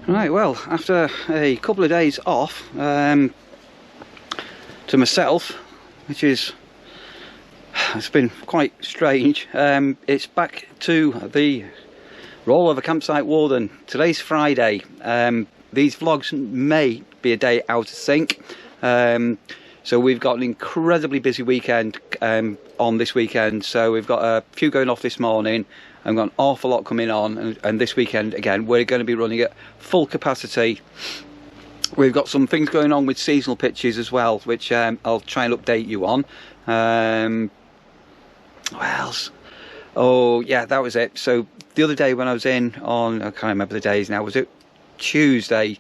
Right, well, after a couple of days off, to myself, which is, it's been quite strange, it's back to the role of a campsite warden. Today's Friday. These vlogs may be a day out of sync, so we've got an incredibly busy weekend on this weekend. So we've got a few going off this morning. I've got an awful lot coming on, and this weekend again we're going to be running at full capacity. We've got some things going on with seasonal pitches as well, which I'll try and update you on. What else? Oh yeah, that was it. So the other day when I was in on, I can't remember the days now, was it Tuesday?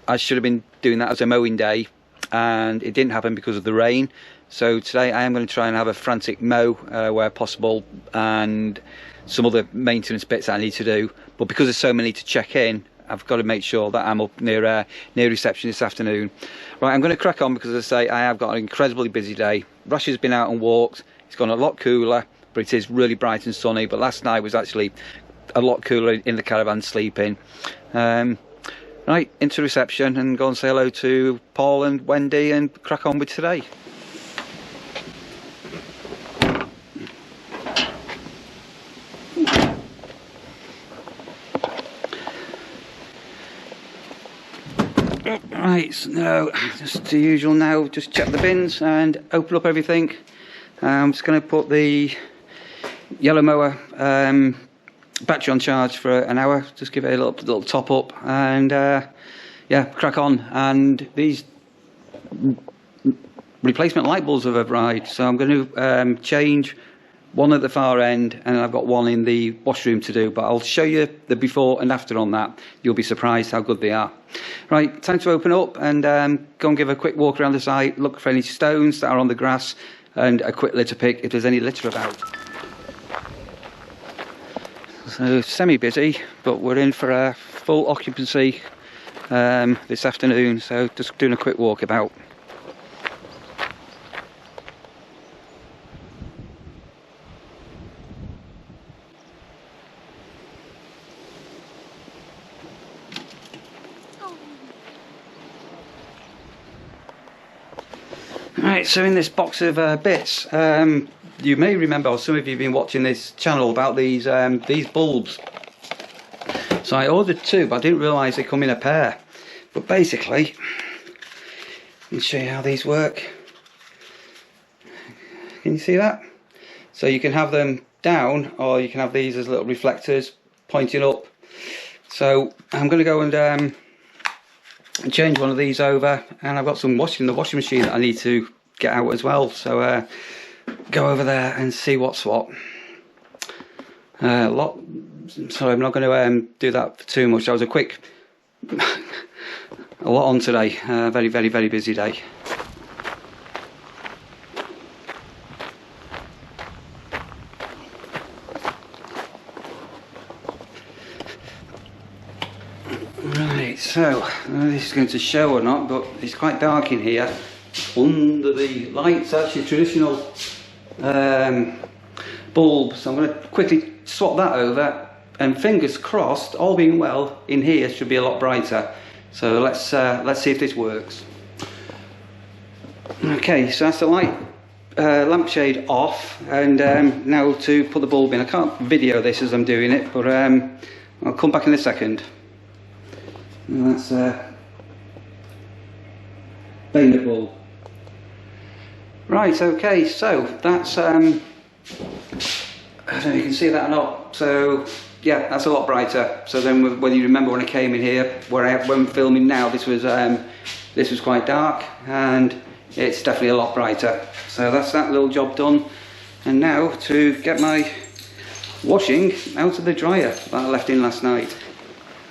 I should have been doing that as a mowing day, and it didn't happen because of the rain. So today I am going to try and have a frantic mow where possible, and some other maintenance bits that I need to do. But because there's so many to check in, I've got to make sure that I'm up near reception this afternoon. Right, I'm going to crack on because, as I say, I have got an incredibly busy day. Rash has been out and walked. It's gone a lot cooler, but it is really bright and sunny. But last night was actually a lot cooler in the caravan sleeping. Right, into reception and go and say hello to Paul and Wendy and crack on with today. Right, so now, just the usual now, just check the bins and open up everything. I'm just going to put the yellow mower battery on charge for an hour, just give it a little top up, and yeah, crack on. And these replacement light bulbs have arrived, so I'm going to change one at the far end, and I've got one in the washroom to do, but I'll show you the before and after on that. You'll be surprised how good they are. Right, time to open up and go and give a quick walk around the site, look for any stones that are on the grass, and a quick litter pick if there's any litter about. So semi-busy, but we're in for a full occupancy this afternoon, so just doing a quick walk about. Right, so in this box of bits, you may remember, or some of you have been watching this channel, about these bulbs. So I ordered two, but I didn't realise they come in a pair. But basically, let me show you how these work. Can you see that? So you can have them down, or you can have these as little reflectors pointing up. So I'm going to go and change one of these over, and I've got some washing in the washing machine that I need to get out as well. So go over there and see what's what. Sorry, I'm not going to do that for too much. That was a quick a lot on today. Very busy day. Right, so I don't know if this is going to show or not, but it's quite dark in here under the lights. Actually traditional bulb, so I'm going to quickly swap that over, and fingers crossed, all being well, in here should be a lot brighter. So let's see if this works. Okay, so that's the light lampshade off, and now to put the bulb in. I can't video this as I'm doing it, but I'll come back in a second. And that's Bayonet bulb. Right, okay, so that's I don't know if you can see that or not. So yeah, that's a lot brighter. So then, whether you remember when I came in here, when I'm filming now, this was quite dark, and it's definitely a lot brighter. So that's that little job done. And now to get my washing out of the dryer that I left in last night.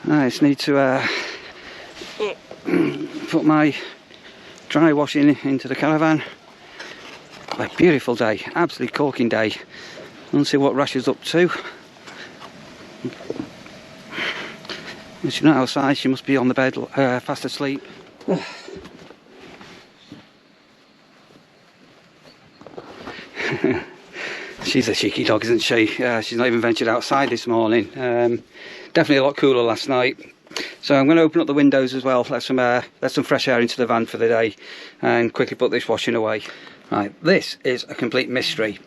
I just need to put my dry washing into the caravan. A beautiful day, absolutely corking day. Let's see what Rash is up to. She's not outside, she must be on the bed fast asleep. She's a cheeky dog, isn't she? She's not even ventured outside this morning. Definitely a lot cooler last night. So I'm going to open up the windows as well, let some fresh air into the van for the day, and quickly put this washing away. Right, this is a complete mystery.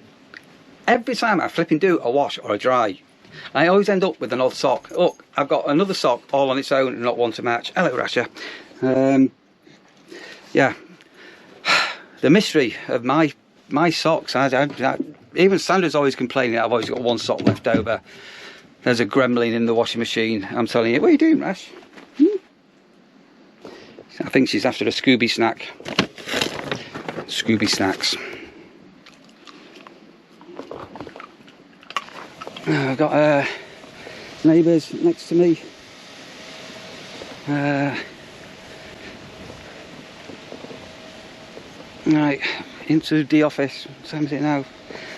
Every time I flipping do a wash or a dry, I always end up with an odd sock. Look, I've got another sock all on its own and not one to match. Hello, Rasha. Yeah, the mystery of my socks. Even Sandra's always complaining that I've always got one sock left over. There's a gremlin in the washing machine. I'm telling you. What are you doing, Rash? I think she's after a Scooby snack. Scooby snacks. I've got neighbours next to me. Right, into the office. What time is it now?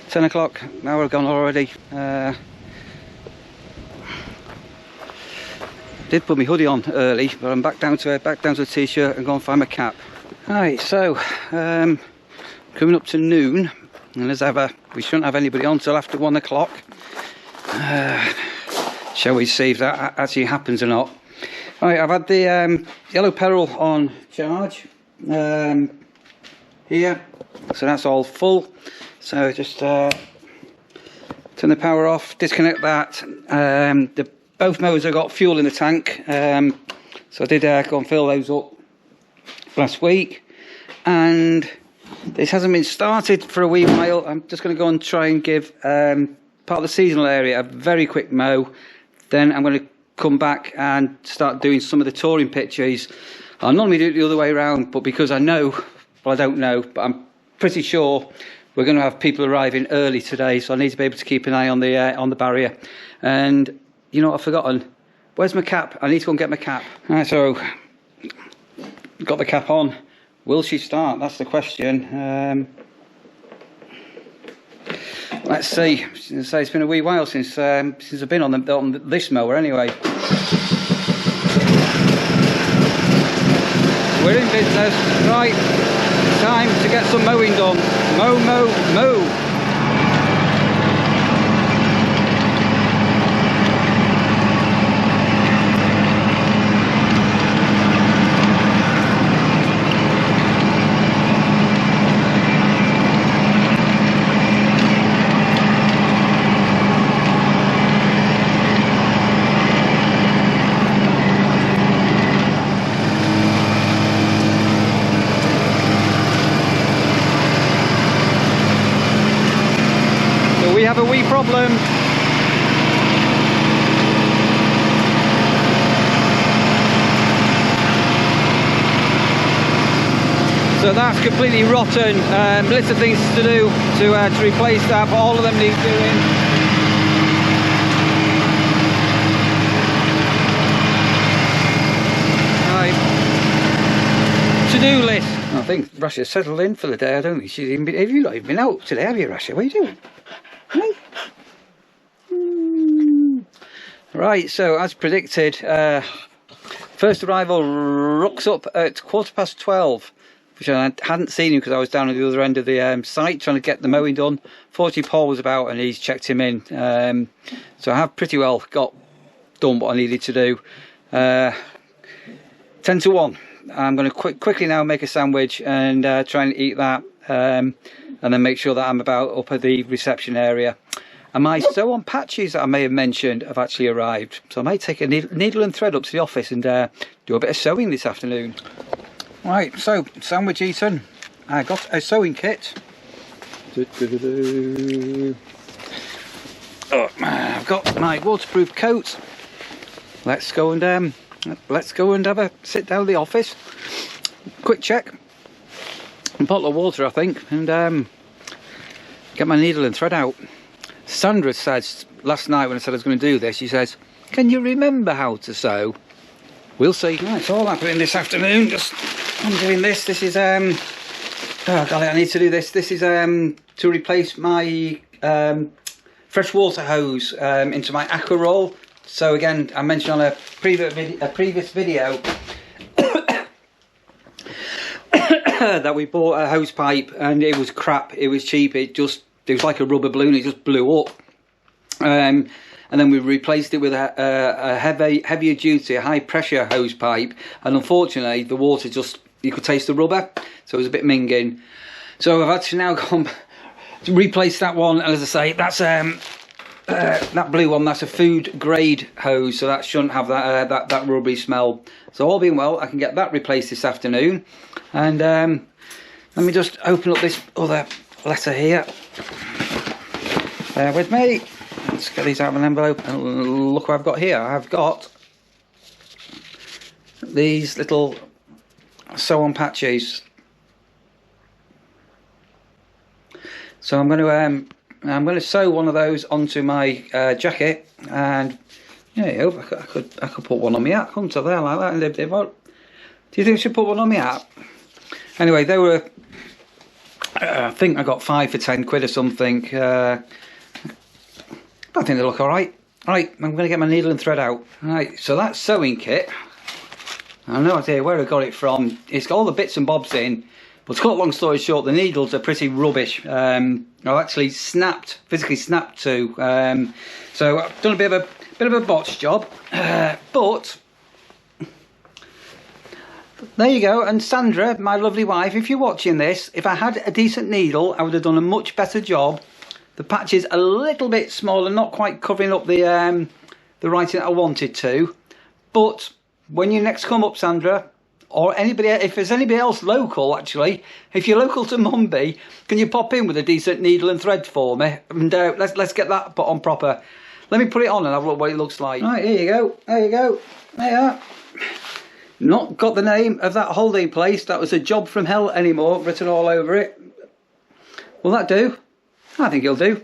10 o'clock. Now we're gone already. Did put my hoodie on early, but I'm back down to a t-shirt and go and find my cap. Right, so coming up to noon, and as ever, we shouldn't have anybody on till after 1 o'clock. Shall we see if that actually happens or not? Right, I've had the yellow peril on charge here, so that's all full. So just turn the power off, disconnect that. Both mowers have got fuel in the tank, so I did go and fill those up last week, and this hasn't been started for a wee while. I'm just going to go and try and give part of the seasonal area a very quick mow, then I'm going to come back and start doing some of the touring pictures. I normally do it the other way around, but because I know, well, I don't know, but I'm pretty sure we're going to have people arriving early today, so I need to be able to keep an eye on the barrier. And you know what I've forgotten? Where's my cap? I need to go and get my cap. Right, so got the cap on. Will she start? That's the question. Let's see. Say it's been a wee while since I've been on this mower. Anyway, we're in business. Right, time to get some mowing done. Mow, mow, mow. We have a wee problem. So that's completely rotten. List of things to do to replace that, but all of them need doing. Right. To-do list. I think Rasha's settled in for the day. I don't think she's even been. Have you not even been out today, have you, Rasha? What are you doing? Right, so as predicted, first arrival rocks up at 12:15, which I hadn't seen him because I was down at the other end of the site trying to get the mowing done. Fortunately, Paul was about and he's checked him in, so I have pretty well got done what I needed to do. 10 to 1. I'm going to quickly now make a sandwich and try and eat that, and then make sure that I'm about up at the reception area. And my sew-on patches that I may have mentioned have actually arrived. So I may take a needle and thread up to the office and do a bit of sewing this afternoon. Right, so sandwich eaten. I got a sewing kit. Oh, I've got my waterproof coat. Let's go and have a sit down at the office. Quick check. A bottle of water, I think, and get my needle and thread out. Sandra said last night when I said I was going to do this, she says, "Can you remember how to sew?" We'll see. Right, it's all happening this afternoon. I'm doing this. This is oh golly, I need to do this. This is to replace my fresh water hose into my aqua roll. So again, I mentioned on a previous video that we bought a hose pipe and it was crap. It was cheap. It was like a rubber balloon. It just blew up. And then we replaced it with a heavier duty, a high pressure hose pipe, and unfortunately the water just, you could taste the rubber, so it was a bit minging. So I've had to now come to replace that one, and as I say, that's that blue one, that's a food grade hose, so that shouldn't have that rubbery smell. So all being well, I can get that replaced this afternoon. And let me just open up this other letter here. Bear with me. Let's get these out of an envelope and look what I've got here. I've got these little sew-on patches. So I'm going to sew one of those onto my jacket, and yeah, I could put one on my hat, couldn't I? There like that. And do you think I should put one on my hat? Anyway, they were. I think I got 5 for 10 quid or something. I think they look all right. Right, I'm going to get my needle and thread out. Right, so that sewing kit, I have no idea where I got it from. It's got all the bits and bobs in, but to cut a long story short, the needles are pretty rubbish. I've actually physically snapped 2. So I've done a bit of a botch job, but there you go. And Sandra, my lovely wife, if you're watching this, if I had a decent needle, I would have done a much better job. The patch is a little bit smaller, not quite covering up the writing that I wanted to. But when you next come up, Sandra, or anybody, if there's anybody else local, actually, if you're local to Mumby, can you pop in with a decent needle and thread for me? And let's get that put on proper. Let me put it on and have a look what it looks like. Right, here you go. There you go. There you are. Not got the name of that holding place. That was a job from hell anymore, written all over it. Will that do? I think it'll do.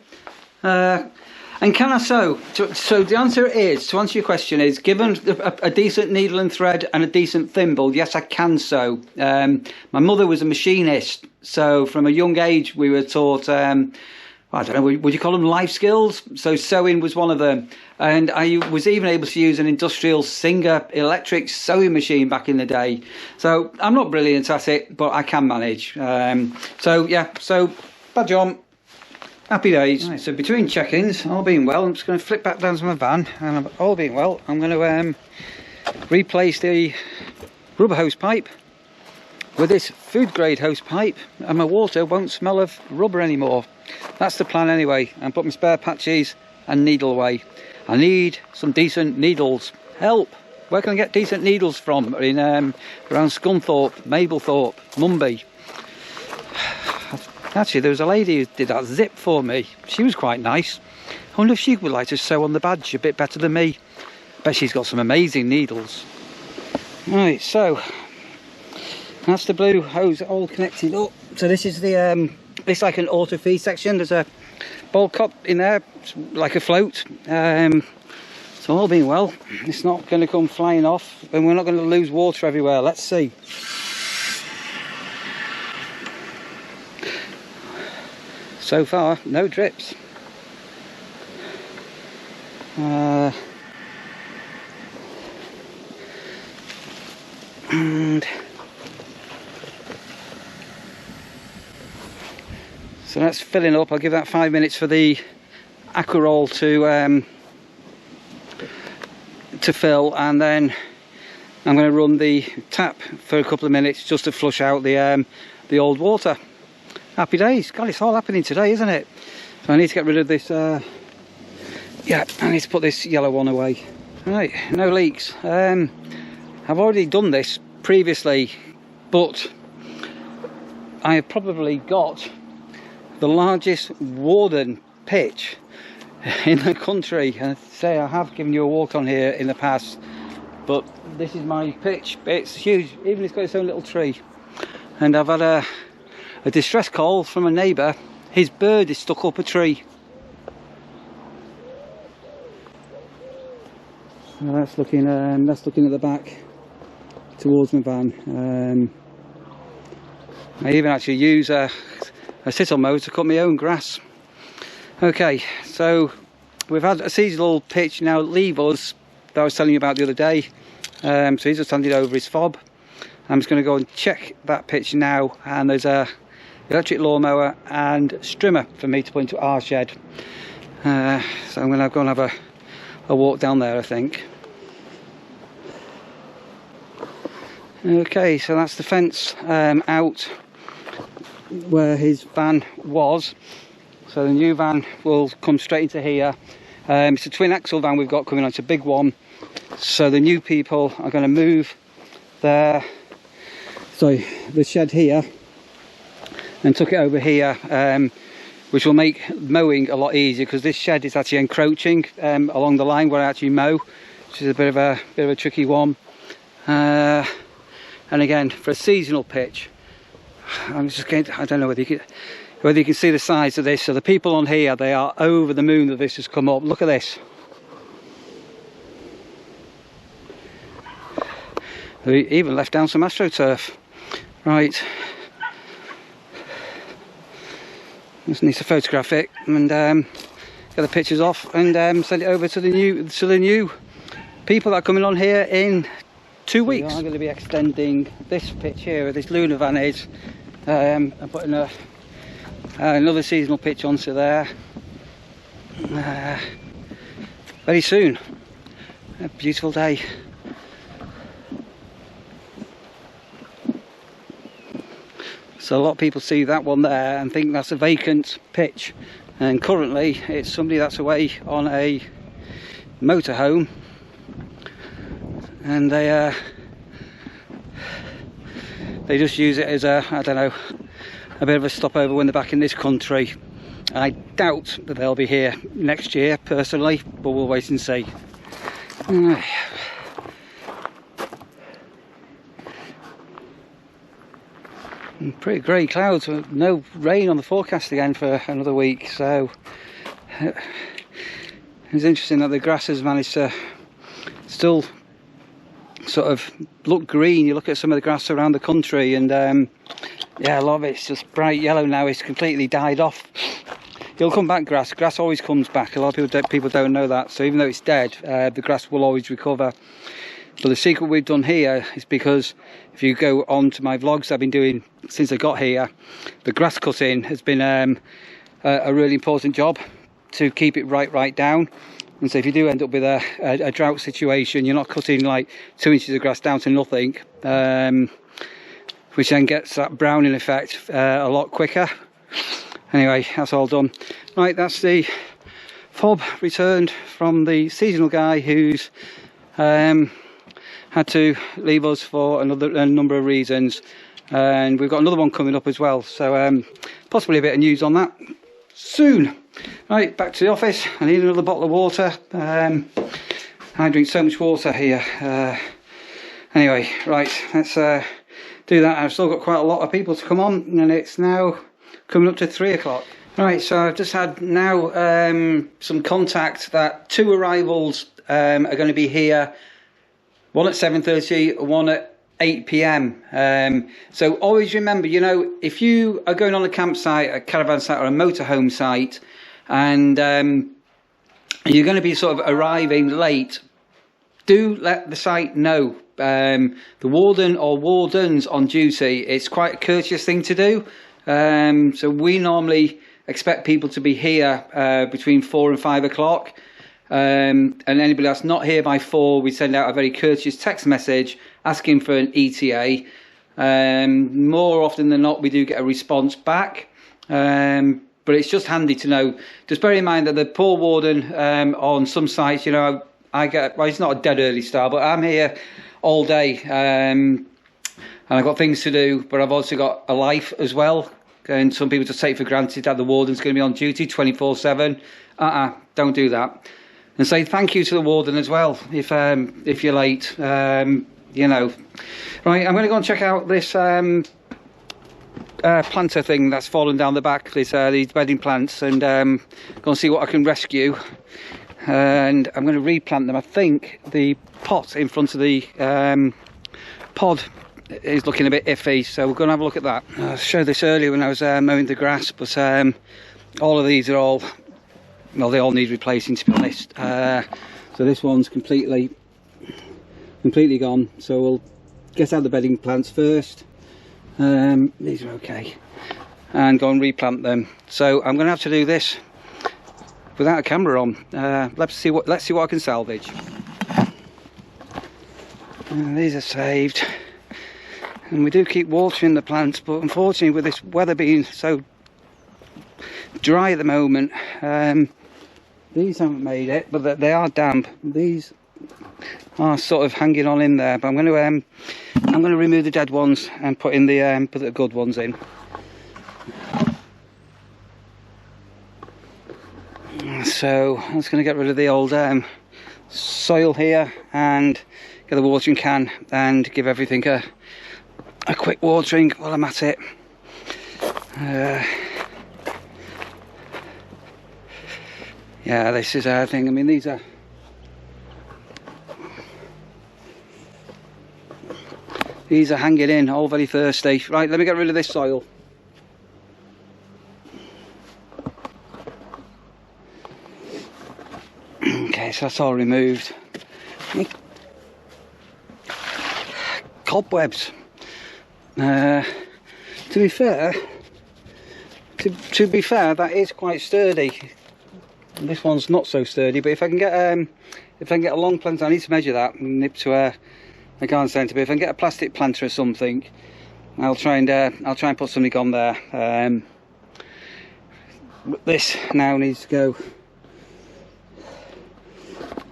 And can I sew? So the answer is, to answer your question is, given a decent needle and thread and a decent thimble, yes, I can sew. My mother was a machinist, so from a young age we were taught, I don't know, would you call them life skills? So sewing was one of them. And I was even able to use an industrial Singer electric sewing machine back in the day. So I'm not brilliant at it, but I can manage. So yeah, so badge on. Happy days. Right, so between check-ins, all being well, I'm just going to flip back down to my van, and all being well, I'm going to replace the rubber hose pipe with this food grade hose pipe, and my water won't smell of rubber anymore. That's the plan anyway. And put my spare patches and needle away. I need some decent needles. Help! Where can I get decent needles from? In around Scunthorpe, Mablethorpe, Mumby. Actually, there was a lady who did that zip for me. She was quite nice. I wonder if she would like to sew on the badge a bit better than me. I bet she's got some amazing needles. Right, so that's the blue hose all connected up. So this is the it's like an auto feed section. There's a bowl cup in there, like a float. So all being well, it's not going to come flying off, and we're not going to lose water everywhere. Let's see. So far, no drips. And so that's filling up. I'll give that 5 minutes for the Aquaroll to fill, and then I'm going to run the tap for a couple of minutes just to flush out the old water. Happy days. God, it's all happening today, isn't it? So I need to get rid of this, yeah, I need to put this yellow one away. Right, no leaks. I've already done this previously, but I have probably got the largest Warden pitch in the country. And I say I have given you a walk on here in the past, but this is my pitch. It's huge, even it's got its own little tree. And I've had a distress call from a neighbour. His bird is stuck up a tree. Well, that's looking at the back towards my van. I even actually use a sit-on mower to cut my own grass. Okay, so we've had a seasonal pitch now leave us that I was telling you about the other day. So he's just handed over his fob. I'm just going to go and check that pitch now, and there's a electric lawnmower and strimmer for me to put into our shed. So I'm going to go and have a walk down there, I think. Okay, so that's the fence out where his van was. So the new van will come straight into here. It's a twin axle van we've got coming on, it's a big one. So the new people are going to move the shed here and tuck it over here, which will make mowing a lot easier, because this shed is actually encroaching along the line where I actually mow, which is a bit of a tricky one. And again, for a seasonal pitch, I'm just going to, I don't know whether you can see the size of this. So the people on here, they are over the moon that this has come up. Look at this. They even left down some AstroTurf. Right. Just need to photograph it and get the pictures off and send it over to the new people that are coming on here in 2 weeks. I'm going to be extending this pitch here where this Luna van is. I'm putting another seasonal pitch onto there very soon. A beautiful day. So a lot of people see that one there and think that's a vacant pitch, and currently it's somebody that's away on a motorhome, and they just use it as a, I don't know, a bit of a stopover when they're back in this country. I doubt that they'll be here next year personally, but we'll wait and see. Pretty grey clouds, no rain on the forecast again for another week, so it's interesting that the grass has managed to still sort of look green. You look at some of the grass around the country and yeah, a lot of it's just bright yellow now. It's completely died off. It'll come back, grass always comes back. A lot of people don't know that, so even though it's dead, the grass will always recover. But the secret we've done here is because if you go on to my vlogs I've been doing since I got here, the grass cutting has been a really important job to keep it right down. And so if you do end up with a drought situation, you're not cutting like 2 inches of grass down to nothing, which then gets that browning effect a lot quicker. Anyway, that's all done. Right, that's the fob returned from the seasonal guy who's had to leave us for a number of reasons, and we've got another one coming up as well, so possibly a bit of news on that soon. Right, back to the office. I need another bottle of water. I drink so much water here. Anyway, right, let's do that. I've still got quite a lot of people to come on, and it's now coming up to 3 o'clock. Right, so I've just had now some contact that 2 arrivals are going to be here. One at 7:30, one at 8 PM. So always remember, you know, if you are going on a campsite, a caravan site or a motorhome site, and you're going to be sort of arriving late, do let the site know. The warden or wardens on duty, it's quite a courteous thing to do. So we normally expect people to be here between 4 and 5 o'clock. And anybody that's not here by 4, we send out a very courteous text message asking for an ETA. More often than not we do get a response back, but it's just handy to know. Just bear in mind that the poor warden on some sites, you know, I get, well, it's not a dead early start, but I'm here all day, and I've got things to do, but I've also got a life as well. And some people just take for granted that the warden's going to be on duty 24/7. Don't do that. And say thank you to the warden as well if you're late, you know. Right, I'm going to go and check out this planter thing that's fallen down the back, these bedding plants, and go and see what I can rescue. And I'm going to replant them. I think the pot in front of the pod is looking a bit iffy, so we're going to have a look at that. I showed this earlier when I was mowing the grass, but all of these are all, well, they all need replacing, to be honest. So this one's completely gone, so we'll get out the bedding plants first. These are okay, and go and replant them. So I'm going to have to do this without a camera on. Let's see what I can salvage. These are saved, and we do keep watering the plants, but unfortunately with this weather being so dry at the moment, these haven't made it, but they are damp. These are sort of hanging on in there, but I'm going to remove the dead ones and put in the put the good ones in. So I'm just going to get rid of the old soil here and get the watering can and give everything a quick watering while I'm at it. Yeah, this is our thing. I mean, these are hanging in, all very thirsty. Right, let me get rid of this soil. Okay, so that's all removed. Cobwebs. To be fair, that is quite sturdy. This one's not so sturdy, but if I can get a long planter, I need to measure that and nip to a garden centre. But if I can get a plastic planter or something, I'll try and put something on there. This now needs to go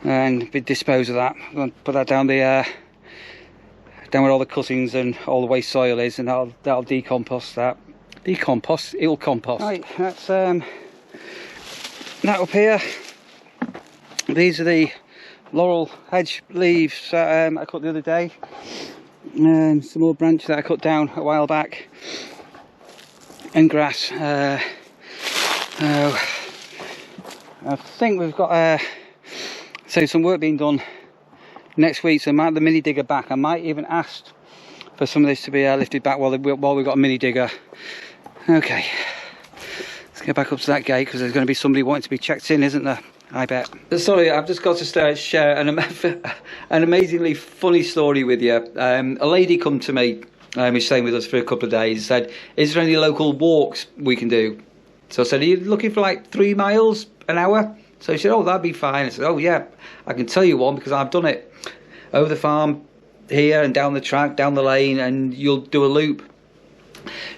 and dispose of that. I'm going to put that down where all the cuttings and all the waste soil is, and that'll decompost that. It'll compost. Right, that's that up here. These are the laurel hedge leaves that I cut the other day. Some more branches that I cut down a while back, and grass. I think we've got some work being done next week, so I might have the mini digger back. I might even ask for some of this to be lifted back while we've got a mini digger. Okay, let's get back up to that gate, because there's going to be somebody wanting to be checked in, isn't there? I bet. Sorry, I've just got to share an amazingly funny story with you. A lady come to me, who's staying with us for a couple of days, said, is there any local walks we can do? So I said, are you looking for like 3 miles an hour? So she said, oh, that'd be fine. I said, oh yeah, I can tell you one, because I've done it. Over the farm, here and down the track, down the lane, and you'll do a loop.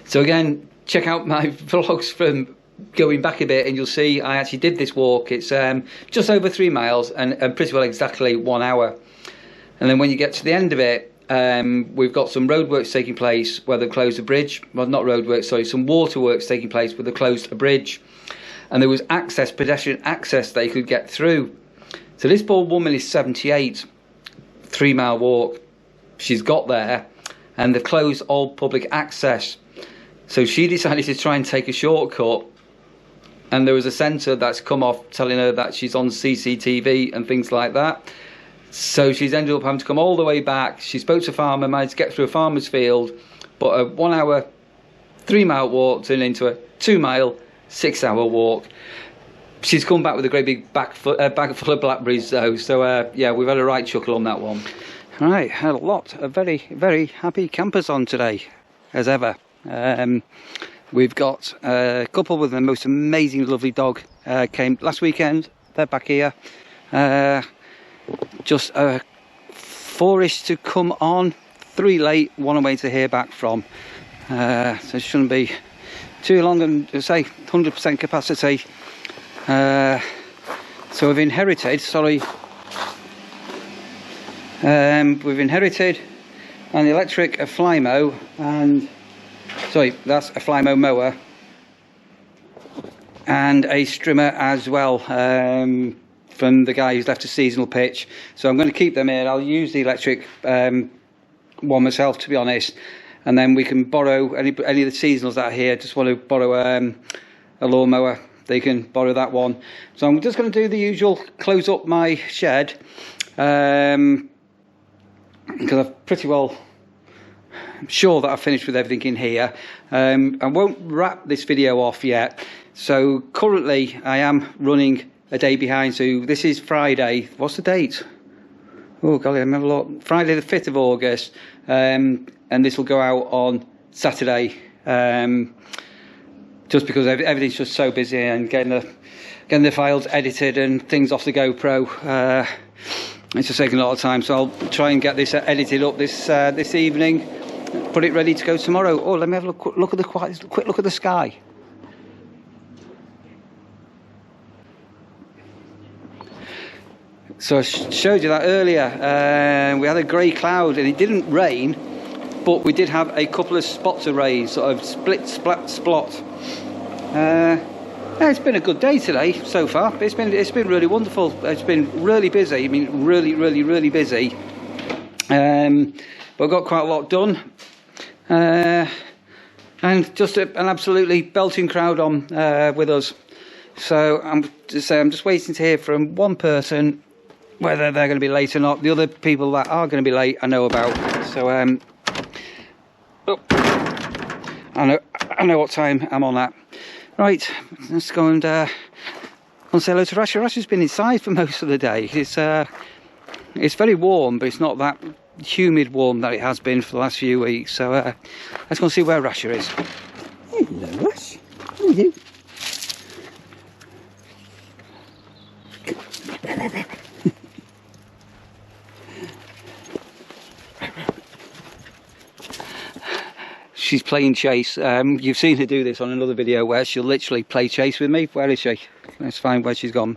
So again, check out my vlogs from going back a bit, and you'll see I actually did this walk. It's just over 3 miles and pretty well exactly 1 hour. And then when you get to the end of it, we've got some roadworks taking place where they've closed a bridge. Well, not roadworks, sorry, some waterworks taking place where they've closed a bridge. And there was pedestrian access they could get through. So this poor woman is 78, 3 mile walk. She's got there, and they've closed all public access. So she decided to try and take a shortcut, and there was a sensor that's come off telling her that she's on CCTV and things like that. So she's ended up having to come all the way back. She spoke to a farmer, managed to get through a farmer's field, but a 1 hour, 3 mile walk turned into a 2 mile, 6 hour walk. She's come back with a great big bag full of blackberries though, so yeah, we've had a right chuckle on that one. Right, had a lot of very, very happy campers on today, as ever. We've got a couple with the most amazing, lovely dog. Came last weekend, they're back here. Just 4-ish to come on, 3 late, 1 away to hear back from. So it shouldn't be too long, and say 100% capacity. So we've inherited, we've inherited an electric, a Flymo, and that's a Flymo mower, and a strimmer as well, from the guy who's left a seasonal pitch. So I'm going to keep them here. I'll use the electric one myself, to be honest, and then we can borrow any of the seasonals that are here. Just want to borrow a lawnmower, they can borrow that one. So I'm just going to do the usual, close up my shed, because I've pretty well, I'm sure that I've finished with everything in here. I won't wrap this video off yet. So currently I am running a day behind. So this is Friday. What's the date? Oh golly, I remember a lot. Friday the 5th of August. And this will go out on Saturday. just because everything's just so busy, and getting the files edited and things off the GoPro. It's just taking a lot of time, so I'll try and get this edited up this evening, put it ready to go tomorrow. Oh, let me have a quick look at the sky. So I showed you that earlier. We had a grey cloud and it didn't rain, but we did have a couple of spots of rain, sort of split, splat, splot. It's been a good day today so far. It's been really wonderful. It's been really busy. I mean, really busy. But I've got quite a lot done. And just an absolutely belting crowd on with us. So I'm just waiting to hear from one person whether they're going to be late or not. The other people that are going to be late I know about. So I know what time I'm on at. Right, let's go and say hello to Rasha. Rasha's been inside for most of the day. It's very warm, but it's not that humid warm that it has been for the last few weeks. So let's go and see where Rasha is. Hello, Rash. How are you? She's playing chase. You've seen her do this on another video where she'll literally play chase with me. Where is she? Let's find where she's gone.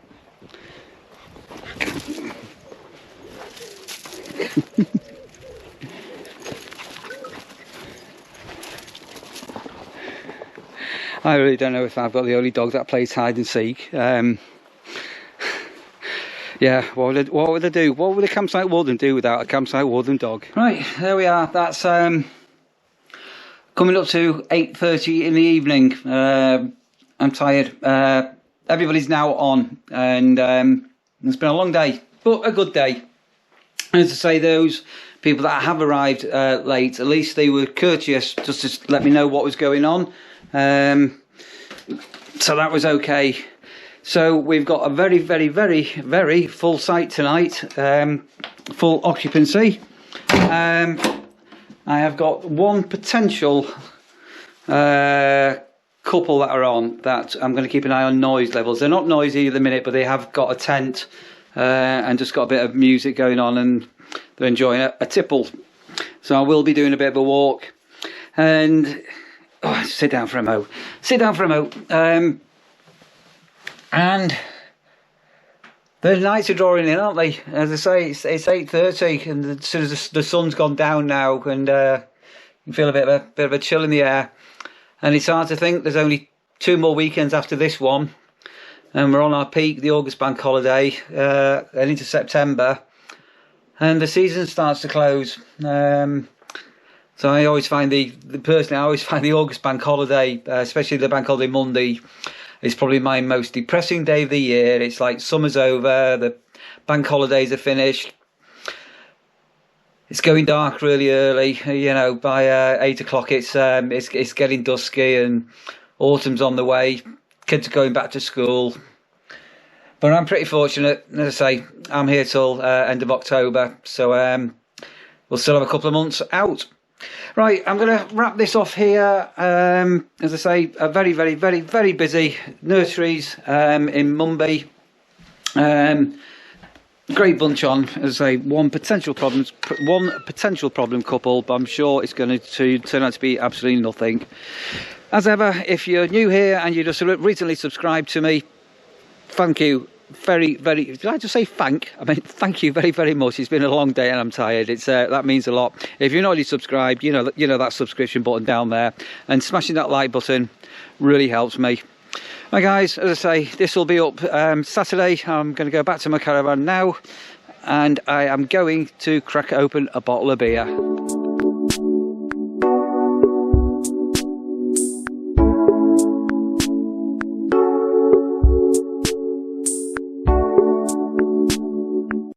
I really don't know if I've got the only dog that plays hide and seek. Yeah, what would I do? What would a Campsite Warden do without a Campsite Warden dog? Right, there we are. That's coming up to 8:30 in the evening. I'm tired. Everybody's now on, and it's been a long day, but a good day. As I say, those people that have arrived late, at least they were courteous just to let me know what was going on. So that was okay. So we've got a very full site tonight, full occupancy. I have got one potential couple that are on that I'm going to keep an eye on noise levels. They're not noisy at the minute, but they have got a tent and just got a bit of music going on, and they're enjoying a tipple. So I will be doing a bit of a walk. And sit down for a mo. And the nights are drawing in, aren't they? As I say, it's 8:30, and as soon as the sun's gone down now, and you feel a bit of a chill in the air. And it's hard to think there's only 2 more weekends after this one, and we're on our peak, the August bank holiday, and into September, and the season starts to close. So I always find personally I always find the August bank holiday, especially the bank holiday Monday, is probably my most depressing day of the year. It's like summer's over, the bank holidays are finished. It's going dark really early, you know, by 8 o'clock it's getting dusky, and autumn's on the way. Kids are going back to school. But I'm pretty fortunate, as I say, I'm here till end of October, so we'll still have a couple of months out. Right, I'm going to wrap this off here. As I say, a very busy nurseries in Mumby. Great bunch on. As I say, one potential problem couple, but I'm sure it's going to turn out to be absolutely nothing. As ever, if you're new here and you just recently subscribed to me, thank you. Did I just say thank? I mean, thank you very much. It's been a long day and I'm tired. That means a lot. If you're not already subscribed, you know that subscription button down there, and smashing that like button really helps me. Right guys, as I say, this will be up Saturday. I'm going to go back to my caravan now, and I am going to crack open a bottle of beer.